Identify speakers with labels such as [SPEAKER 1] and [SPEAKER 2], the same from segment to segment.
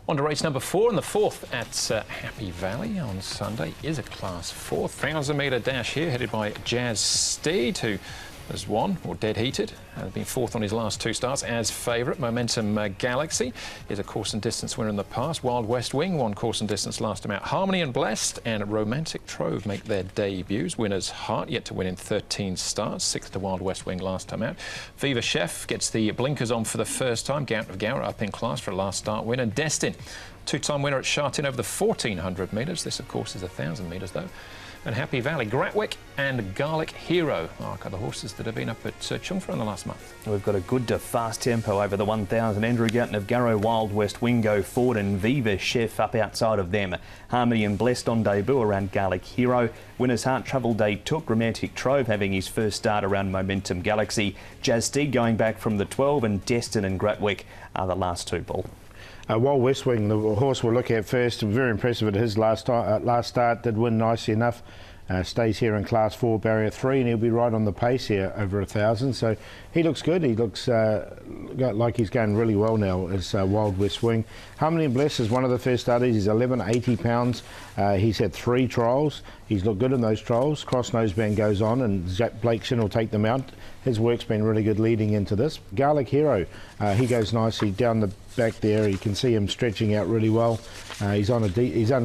[SPEAKER 1] On to race number 4, and the fourth at Happy Valley on Sunday is a Class 4 1,000-metre dash here, headed by Jazz Steed, who has won, or dead heated, has been fourth on his last 2 starts as favourite. Momentum Galaxy is a course and distance winner in the past. Wild West Wing won course and distance last time out. Harmony and Blessed and Romantic Trove make their debuts. Winner's Heart yet to win in 13 starts, 6th to Wild West Wing last time out. Viva Chef gets the blinkers on for the first time. Gount of Gower up in class for a last start win. And Destin, 2-time winner at Shartin over the 1,400 metres. This, of course, is 1,000 metres, though. And Happy Valley, Gratwick and Garlic Hero are the horses that have been up at Chungfra in the last month.
[SPEAKER 2] We've got a good to fast tempo over the 1,000. Andrew Gount of Garrow, Wild West Wing go forward, and Viva Chef up outside of them. Harmony and Blessed on debut around Garlic Hero. Winner's Heart Travel Day took. Romantic Trove having his first start around Momentum Galaxy. Jazz Steed going back from the 12, and Destin and Gratwick are the last 2, Paul.
[SPEAKER 3] Wild West Wing, the horse we'll look at first, very impressive at his last start, did win nicely enough. Stays here in Class 4, Barrier 3, and he'll be right on the pace here over 1,000. So he looks good. He looks like he's going really well now as Wild West Wing. Harmony and Bless is one of the first starters. He's 1180 pounds. He's had 3 trials. He's looked good in those trials. Cross noseband goes on, and Jack Blakeshin will take them out. His work's been really good leading into this. Garlic Hero, he goes nicely down the back there. You can see him stretching out really well. He's under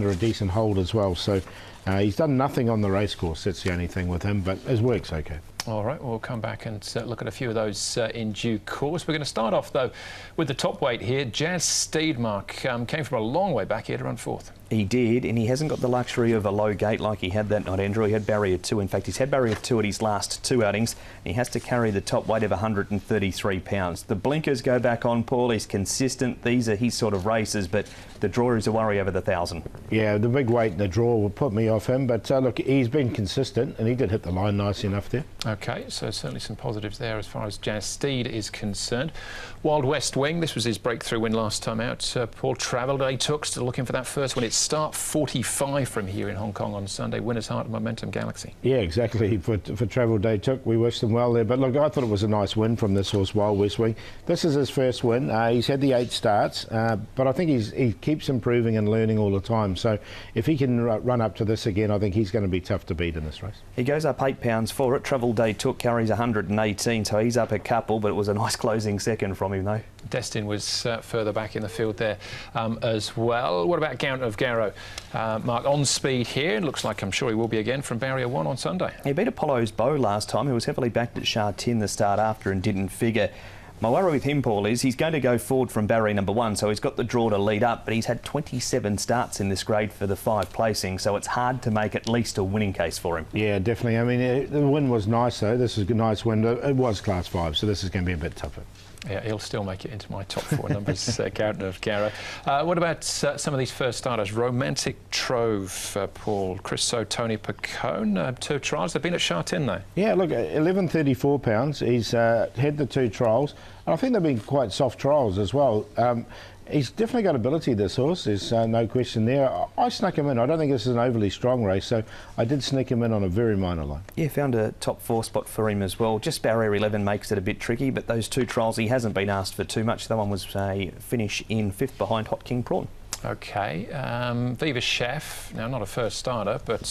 [SPEAKER 3] a decent hold as well. So he's done nothing on the racecourse. That's the only thing with him, but his work's okay.
[SPEAKER 1] All right, we'll come back and look at a few of those in due course. We're going to start off, though, with the top weight here. Jazz Steed, Mark, came from a long way back here to run 4th.
[SPEAKER 2] He did, and he hasn't got the luxury of a low gate like he had that night, Andrew. He had barrier 2. In fact, he's had barrier 2 at his last 2 outings. He has to carry the top weight of 133 pounds. The blinkers go back on, Paul. He's consistent. These are his sort of races, but the draw is a worry over the 1,000.
[SPEAKER 3] Yeah, the big weight in the draw will put me off him, but look, he's been consistent, and he did hit the line nicely enough there.
[SPEAKER 1] OK, so certainly some positives there as far as Jazz Steed is concerned. Wild West Wing, this was his breakthrough win last time out. Paul Travel Day took, still looking for that first win. It's start 45 from here in Hong Kong on Sunday. Winner's Heart and Momentum Galaxy. Yeah,
[SPEAKER 3] exactly. For Travel Day took, we wished him well there. But look, I thought it was a nice win from this horse, Wild West Wing. This is his first win. He's had the 8 starts, but I think he keeps improving and learning all the time. So if he can run up to this again, I think he's going to be tough to beat in this race.
[SPEAKER 2] He goes up 8 pounds for it. Travel Day took, carries 118, so he's up a couple, but it was a nice closing second from him, though.
[SPEAKER 1] Destin was further back in the field there as well. What about Gount of Garrow? Mark, on speed here. Looks like I'm sure he will be again from barrier 1 on Sunday. He
[SPEAKER 2] beat Apollo's Bow last time. He was heavily backed at Shartin the start after and didn't figure. My worry with him, Paul, is he's going to go forward from barrier number 1, so he's got the draw to lead up, but he's had 27 starts in this grade for the 5 placing, so it's hard to make at least a winning case for him.
[SPEAKER 3] Yeah, definitely. I mean, the win was nice, though. This is a nice win. It was Class 5, so this is going to be a bit tougher.
[SPEAKER 1] Yeah, he'll still make it into my top 4 numbers, Gount of Garrow. What about some of these first starters? Romantic Trove, Paul, Chris Tony Pacone, 2 trials. They've been at Shartin, though.
[SPEAKER 3] Yeah, look, 1134 pounds. He's had the 2 trials, and I think they've been quite soft trials as well. He's definitely got ability, this horse. There's no question there. I snuck him in. I don't think this is an overly strong race, so I did sneak him in on a very minor line.
[SPEAKER 2] Yeah, found a top 4 spot for him as well. Just barrier 11 makes it a bit tricky, but those 2 trials he hasn't been asked for too much. That one was a finish in 5th behind Hot King Prawn.
[SPEAKER 1] OK, Viva Chef, now not a first starter, but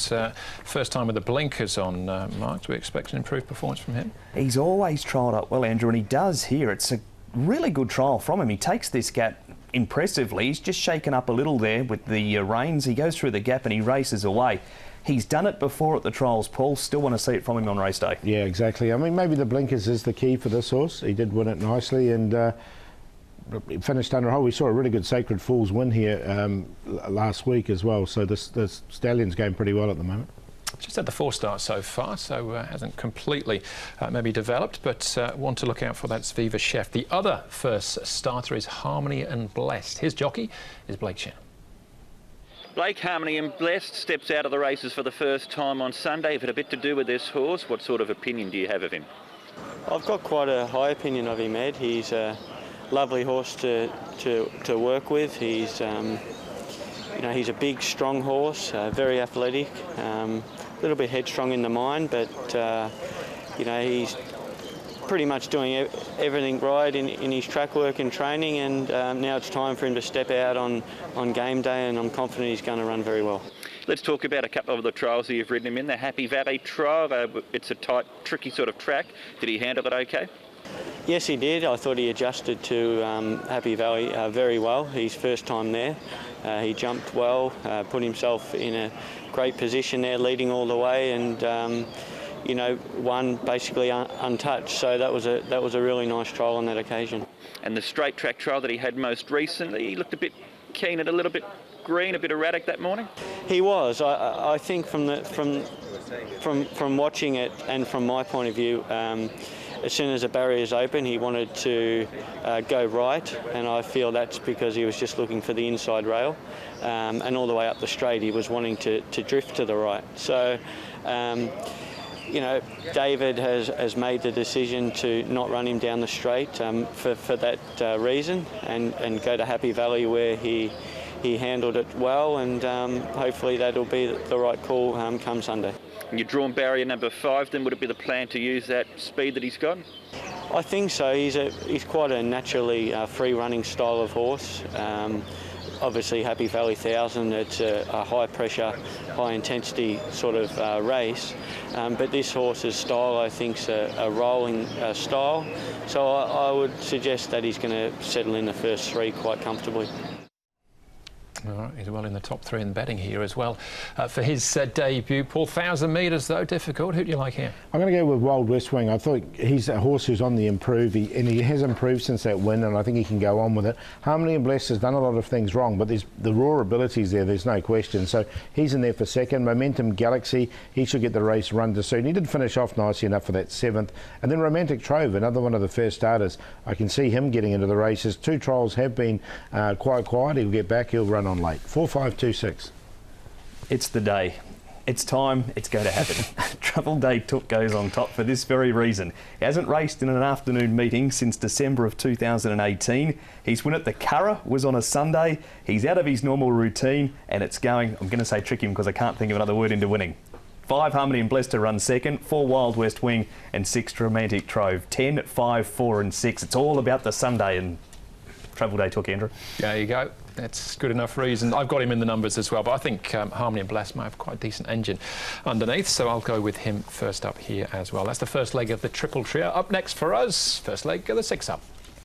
[SPEAKER 1] first time with the blinkers on, Mark. Do we expect an improved performance from him?
[SPEAKER 2] He's always trialled up well, Andrew, and he does here. It's a really good trial from him. He takes this gap impressively. He's just shaken up a little there with the reins. He goes through the gap and he races away. He's done it before at the trials, Paul. Still want to see it from him on race day.
[SPEAKER 3] Yeah, exactly. I mean, maybe the blinkers is the key for this horse. He did win it nicely and finished under hold. We saw a really good Sacred Fools win here last week as well. So this stallion's going pretty well at the moment.
[SPEAKER 1] Just had the 4 starts so far, so hasn't completely maybe developed, but one to look out for, that's Viva Chef. The other first starter is Harmony and Blessed. His jockey is Blake Shen.
[SPEAKER 4] Blake, Harmony and Blessed steps out of the races for the first time on Sunday. If it had a bit to do with this horse, what sort of opinion do you have of him?
[SPEAKER 5] I've got quite a high opinion of him, Ed. He's a lovely horse to work with. He's he's a big, strong horse, very athletic. A little bit headstrong in the mind, but he's pretty much doing everything right in his track work and training, and now it's time for him to step out on game day, and I'm confident he's going to run very well.
[SPEAKER 4] Let's talk about a couple of the trials that you've ridden him in. The Happy Valley trial, it's a tight, tricky sort of track. Did he handle it okay?
[SPEAKER 5] Yes, he did. I thought he adjusted to Happy Valley very well. His first time there. He jumped well, put himself in a great position there, leading all the way, and you know, won basically untouched. So that was a really nice trial on that occasion.
[SPEAKER 4] And the straight track trial that he had most recently, he looked a bit keen and a little bit green, a bit erratic that morning.
[SPEAKER 5] He was. I think from watching it and from my point of view, as soon as the barriers open, he wanted to go right, and I feel that's because he was just looking for the inside rail, and all the way up the straight he was wanting to drift to the right. So you know, David has made the decision to not run him down the straight for that reason, and go to Happy Valley where he handled it well, and hopefully that'll be the right call come Sunday.
[SPEAKER 4] And you're drawn barrier number 5, then would it be the plan to use that speed that he's got?
[SPEAKER 5] I think so. He's quite a naturally free-running style of horse. Obviously, Happy Valley 1000, it's a high-pressure, high-intensity sort of race. But this horse's style, I think, is a rolling style. So I would suggest that he's going to settle in the first 3 quite comfortably.
[SPEAKER 1] All right, he's well in the top 3 in betting here as well. For his debut, Paul, 1,000 metres though, difficult. Who do you like here? I'm
[SPEAKER 3] going to go with Wild West Wing. I thought he's a horse who's on the improve, and he has improved since that win, and I think he can go on with it. Harmony and Bless has done a lot of things wrong, but there's the raw abilities there's no question. So he's in there for second. Momentum Galaxy, he should get the race run to suit. He did finish off nicely enough for that 7th. And then Romantic Trove, another one of the first starters. I can see him getting into the races. 2 trials have been quite quiet. He'll get back, he'll run on late. 4-5-2-6.
[SPEAKER 2] It's the day. It's time. It's going to happen. Travel Day Took goes on top for this very reason. He hasn't raced in an afternoon meeting since December of 2018. His win at the Curragh was on a Sunday. He's out of his normal routine, and it's going, I'm going to say trick him because I can't think of another word, into winning. 5 Harmony and Bless to run second, 4 Wild West Wing and 6 Romantic Trove. 10, 5, 4 and 6. It's all about the Sunday, and Travel Day Took, Andrew.
[SPEAKER 1] There you go. That's good enough reason. I've got him in the numbers as well, but I think Harmony and Bless might have quite a decent engine underneath, so I'll go with him first up here as well. That's the first leg of the triple trio. Up next for us, first leg of the 6 Up.